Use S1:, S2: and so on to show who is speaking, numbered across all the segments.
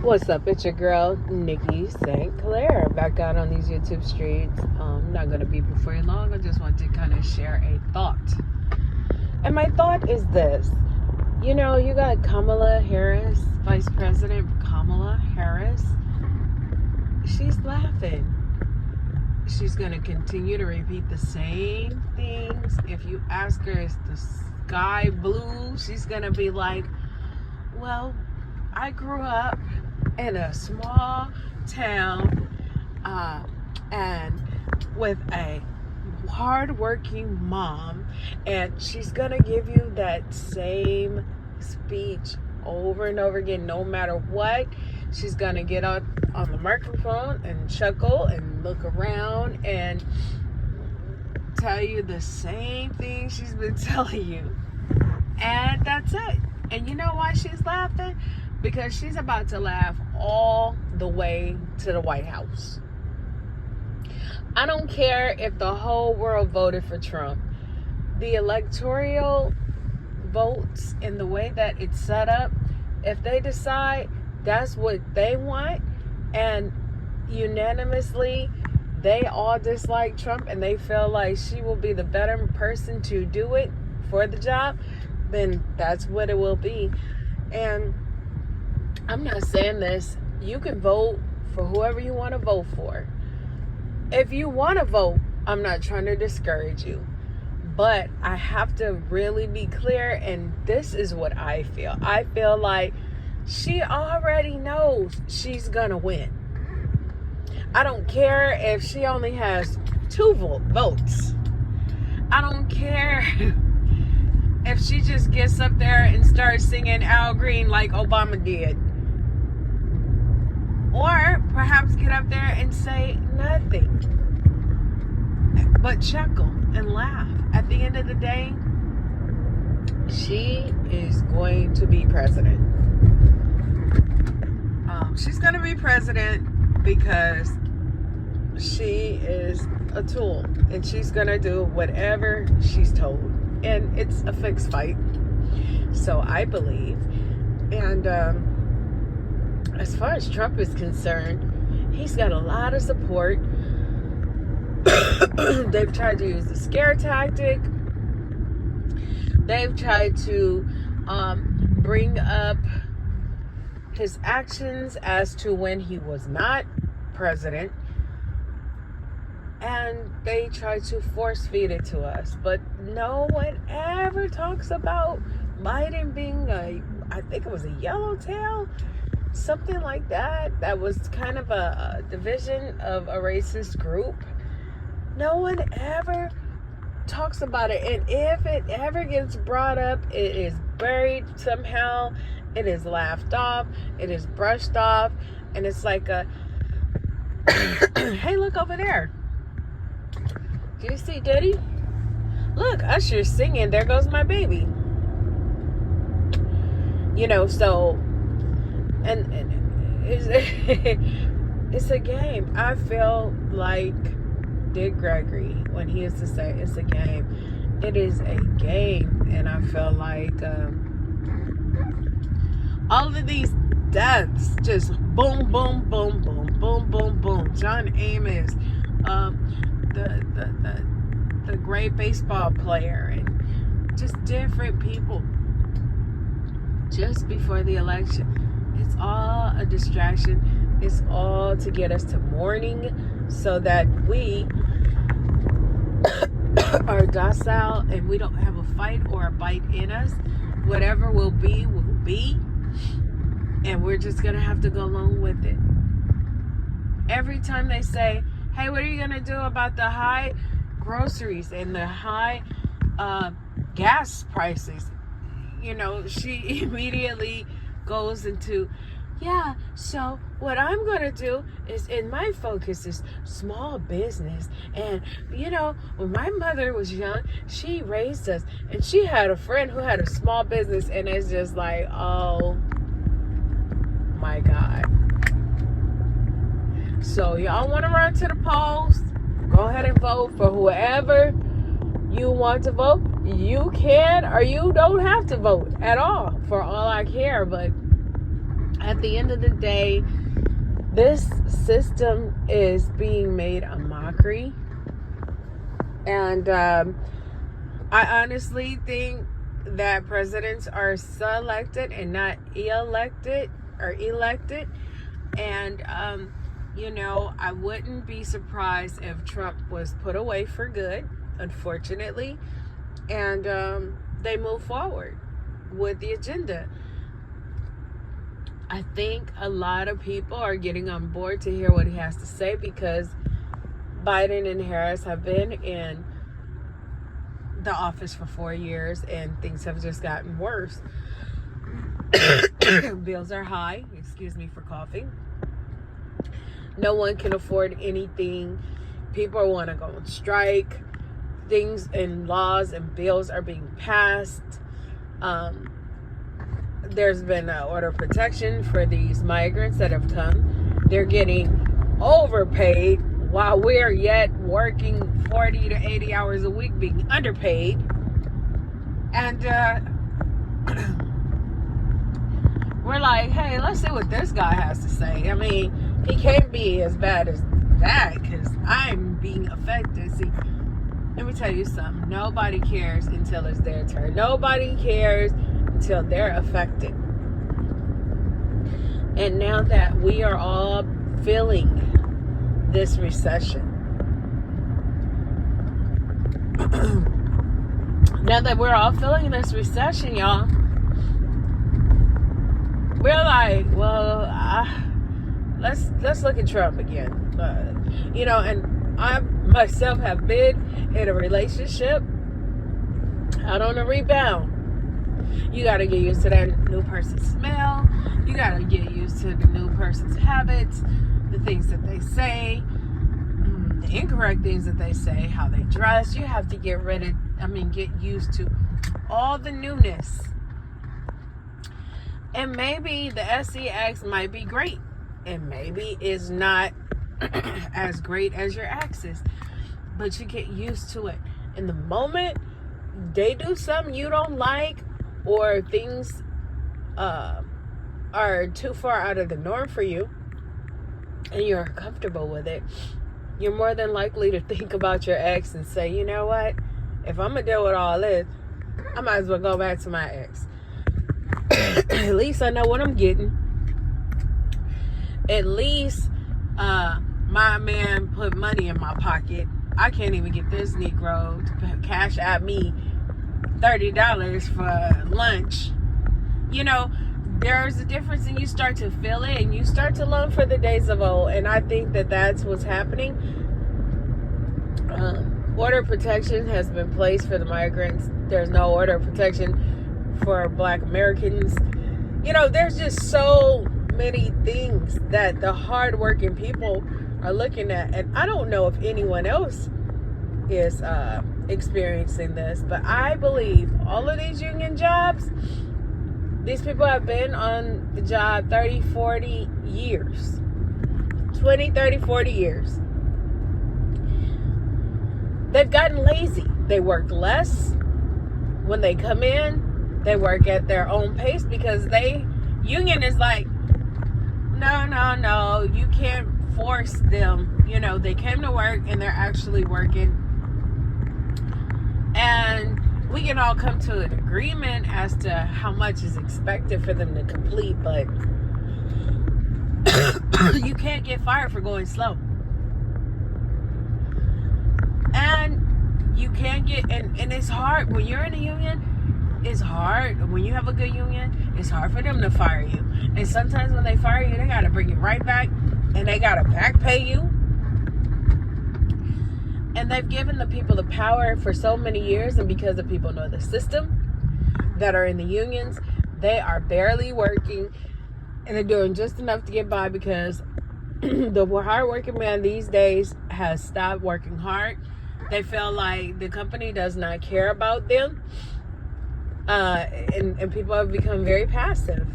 S1: What's up? It's your girl, Nikki St. Clair, back out on these YouTube streets. Not going to be before you long. I just want to kind of share a thought. And my thought is this. You know, you got Kamala Harris, Vice President Kamala Harris. She's laughing. She's going to continue to repeat the same things. If you ask her, is the sky blue? She's going to be like, well, I grew up in a small town and with a hardworking mom, and she's gonna give you that same speech over and over again. No matter what, she's gonna get on the microphone and chuckle and look around and tell you the same thing she's been telling you, and that's it. And you know why she's laughing? Because she's about to laugh all the way to the White House. I don't care if the whole world voted for Trump. The electoral votes and the way that it's set up, if they decide that's what they want and unanimously they all dislike Trump and they feel like she will be the better person to do it for the job, then that's what it will be. And I'm not saying this. You can vote for whoever you want to vote for. If you want to vote, I'm not trying to discourage you. But I have to really be clear, and this is what I feel. I feel like she already knows she's going to win. I don't care if she only has 2 votes. I don't care if she just gets up there and starts singing Al Green like Obama did. Or perhaps get up there and say nothing, but chuckle and laugh. At the end of the day, she is going to be president. She's going to be president because she is a tool, and she's going to do whatever she's told. And it's a fixed fight, so I believe. And as far as Trump is concerned, he's got a lot of support. They've tried to use the scare tactic. They've tried to bring up his actions as to when he was not president. And they try to force feed it to us. But no one ever talks about Biden being I think it was a yellowtail, something like that. That was kind of a division of a racist group. No one ever talks about it. And if it ever gets brought up, it is buried somehow. It is laughed off. It is brushed off. And it's like a, hey, look over there. Do you see Diddy? Look, Usher's singing There Goes My Baby. You know, so, and it's a game. I feel like Dick Gregory when he used to say it's a game. It is a game. And I feel like all of these deaths, just boom, boom, boom, boom, boom, boom, boom. John Amos, the great baseball player, and just different people just before the election. It's all a distraction. It's all to get us to mourning so that we are docile and we don't have a fight or a bite in us. Whatever will be, and we're just gonna have to go along with it. Every time they say, hey, what are you gonna do about the high groceries and the high gas prices? You know, she immediately goes into, yeah, so what I'm going to do is, and my focus is small business. And, you know, when my mother was young, she raised us, and she had a friend who had a small business, and it's just like, oh my God. So y'all want to run to the polls? Go ahead and vote for whoever you want to vote. You can, or you don't have to vote at all, for all I care. But At the end of the day, this system is being made a mockery. And I honestly think that presidents are selected and not elected. And, I wouldn't be surprised if Trump was put away for good, unfortunately. And they move forward with the agenda. I think a lot of people are getting on board to hear what he has to say, because Biden and Harris have been in the office for 4 years and things have just gotten worse. Bills are high. Excuse me for coughing. No one can afford anything. People want to go on strike. Things and laws and bills are being passed. There's been an order of protection for these migrants that have come. They're getting overpaid while we're yet working 40 to 80 hours a week, being underpaid. And we're like, hey, let's see what this guy has to say. I mean, he can't be as bad as that, because I'm being affected. See, let me tell you something. Nobody cares until it's their turn. Nobody cares until they're affected. And now that we are all feeling this recession, y'all, we're like, well, let's look at Trump again. And I myself have been in a relationship out on a rebound. You got to get used to that new person's smell. You got to get used to the new person's habits, the things that they say, the incorrect things that they say, how they dress. You have to get used to all the newness. And maybe the SCX might be great, and maybe it's not as great as your exes, but you get used to it. And the moment they do something you don't like, or things are too far out of the norm for you, and you're comfortable with it, you're more than likely to think about your ex and say, you know what, if I'm gonna deal with all this, I might as well go back to my ex. At least I know what I'm getting. At least my man put money in my pocket. I can't even get this Negro to cash at me $30 for lunch. There's a difference, and you start to feel it, and you start to long for the days of old. And I think that that's what's happening. Order of protection has been placed for the migrants. There's no order of protection for Black Americans. There's just so many things that the hardworking people are looking at. And I don't know if anyone else is experiencing this, but I believe all of these union jobs, these people have been on the job 30, 40 years. 20, 30, 40 years. They've gotten lazy. They work less. When they come in, they work at their own pace, because union is like, no, you can't force them. They came to work and they're actually working. And we can all come to an agreement as to how much is expected for them to complete, but you can't get fired for going slow. And you can't and it's hard when you're in a union. It's hard when you have a good union. It's hard for them to fire you. And sometimes when they fire you, they got to bring you right back, and they got to back pay you. And they've given the people the power for so many years, and because the people know the system that are in the unions, they are barely working, and they're doing just enough to get by, because the hard-working man these days has stopped working hard. They feel like the company does not care about them, and people have become very passive,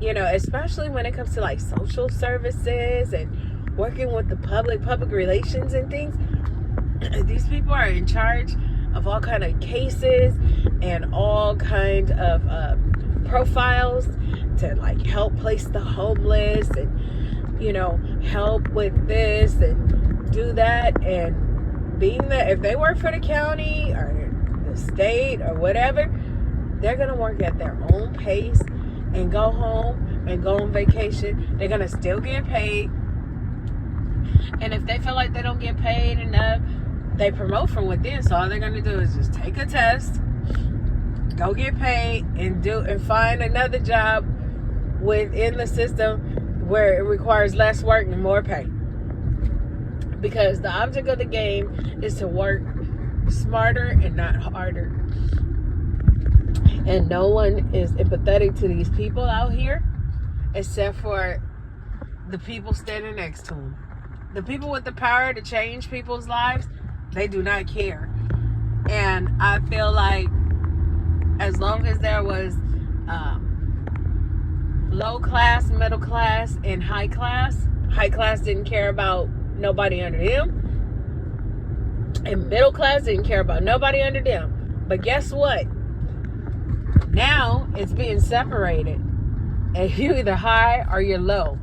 S1: especially when it comes to like social services and working with the public relations and things. These people are in charge of all kind of cases and all kind of profiles to like help place the homeless and, you know, help with this and do that. And being that if they work for the county or the state or whatever, they're going to work at their own pace and go home and go on vacation. They're going to still get paid. And if they feel like they don't get paid enough, they promote from within. So all they're going to do is just take a test, go get paid, and find another job within the system where it requires less work and more pay. Because the object of the game is to work smarter and not harder. And no one is empathetic to these people out here except for the people standing next to them. The people with the power to change people's lives, they do not care. And I feel like as long as there was low class, middle class, and high class didn't care about nobody under them, and middle class didn't care about nobody under them. But guess what? Now it's being separated, and you either high or you're low.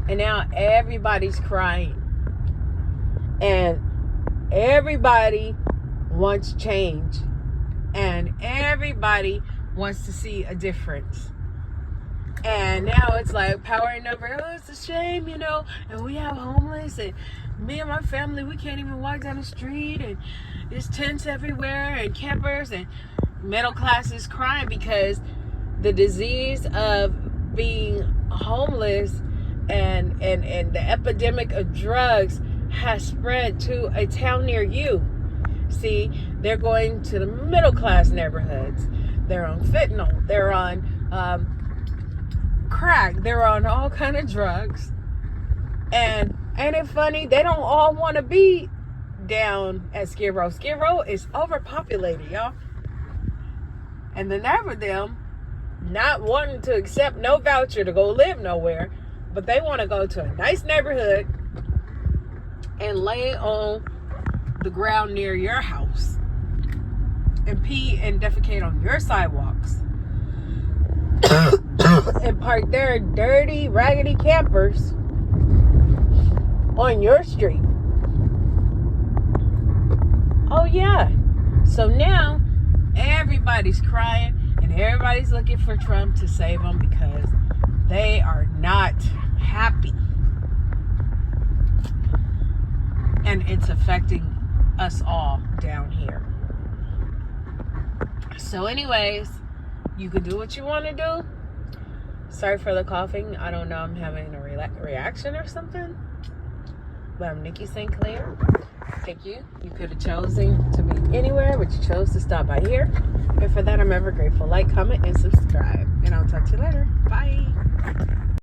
S1: And now everybody's crying, and everybody wants change, and everybody wants to see a difference. And now it's like power and number. Oh, it's a shame, you know, and we have homeless, and me and my family, we can't even walk down the street, and there's tents everywhere and campers, and middle class is crying because the disease of being homeless and the epidemic of drugs has spread to a town near you. See, they're going to the middle class neighborhoods. They're on fentanyl. They're on crack. They're on all kind of drugs. And ain't it funny? They don't all want to be down at Skid Row. Skid Row is overpopulated, y'all. And the nerve of them not wanting to accept no voucher to go live nowhere, but they want to go to a nice neighborhood and lay on the ground near your house and pee and defecate on your sidewalks and park their dirty, raggedy campers on your street. Oh yeah. So now everybody's crying and everybody's looking for Trump to save them because they are not happy. And it's affecting us all down here. So anyways, you can do what you want to do. Sorry for the coughing. I don't know, I'm having a reaction or something. But I'm Nikki St. Clair. Thank you. You could have chosen to be anywhere, but you chose to stop by here. And for that, I'm ever grateful. Like, comment, and subscribe. And I'll talk to you later. Bye.